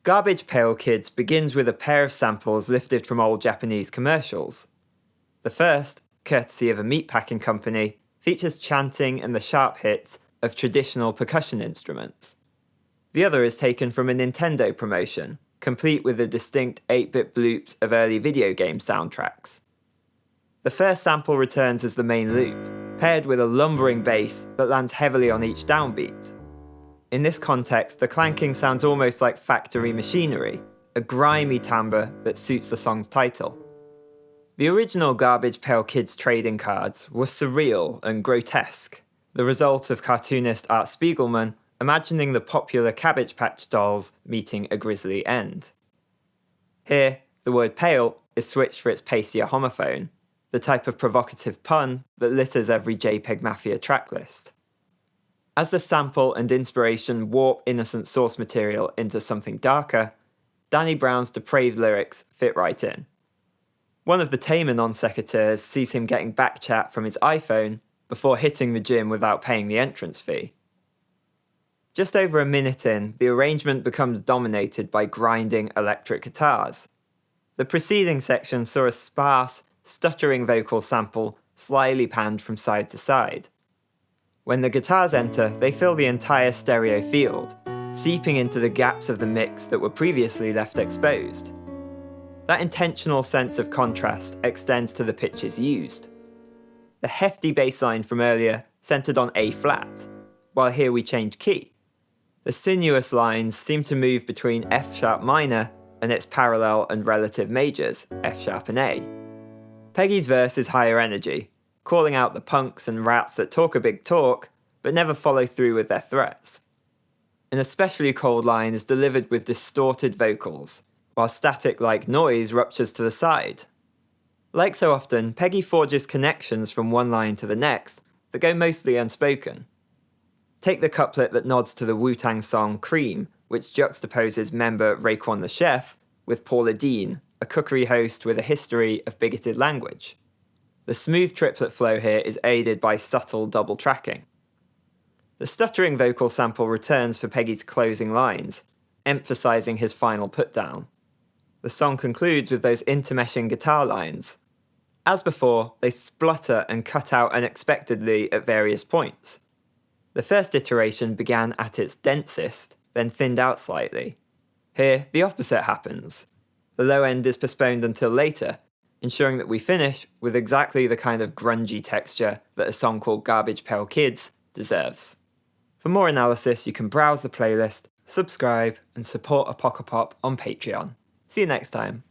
Garbage Pail Kids begins with a pair of samples lifted from old Japanese commercials. The first, courtesy of a meatpacking company, features chanting and the sharp hits of traditional percussion instruments. The other is taken from a Nintendo promotion, complete with the distinct 8-bit bloops of early video game soundtracks. The first sample returns as the main loop, paired with a lumbering bass that lands heavily on each downbeat. In this context, the clanking sounds almost like factory machinery, a grimy timbre that suits the song's title. The original Garbage Pail Kids trading cards were surreal and grotesque, the result of cartoonist Art Spiegelman imagining the popular Cabbage Patch dolls meeting a grisly end. Here, the word pail is switched for its pastier homophone, the type of provocative pun that litters every JPEGMAFIA tracklist. As the sample and inspiration warp innocent source material into something darker, Danny Brown's depraved lyrics fit right in. One of the tamer non-secateurs sees him getting backchat from his iPhone before hitting the gym without paying the entrance fee. Just over a minute in, the arrangement becomes dominated by grinding electric guitars. The preceding section saw a sparse, stuttering vocal sample slyly panned from side to side. When the guitars enter, they fill the entire stereo field, seeping into the gaps of the mix that were previously left exposed. That intentional sense of contrast extends to the pitches used. The hefty bass line from earlier centered on A flat, while here we change key. The sinuous lines seem to move between F sharp minor and its parallel and relative majors, F sharp and A. Peggy's verse is higher energy, calling out the punks and rats that talk a big talk, but never follow through with their threats. An especially cold line is delivered with distorted vocals, while static-like noise ruptures to the side. Like so often, Peggy forges connections from one line to the next that go mostly unspoken. Take the couplet that nods to the Wu-Tang song Cream, which juxtaposes member Raekwon the Chef with Paula Deen, a cookery host with a history of bigoted language. The smooth triplet flow here is aided by subtle double tracking. The stuttering vocal sample returns for Peggy's closing lines, emphasizing his final putdown. The song concludes with those intermeshing guitar lines. As before, they splutter and cut out unexpectedly at various points. The first iteration began at its densest, then thinned out slightly. Here, the opposite happens. The low end is postponed until later, ensuring that we finish with exactly the kind of grungy texture that a song called Garbage Pail Kids deserves. For more analysis, you can browse the playlist, subscribe, and support Apocopop on Patreon. See you next time.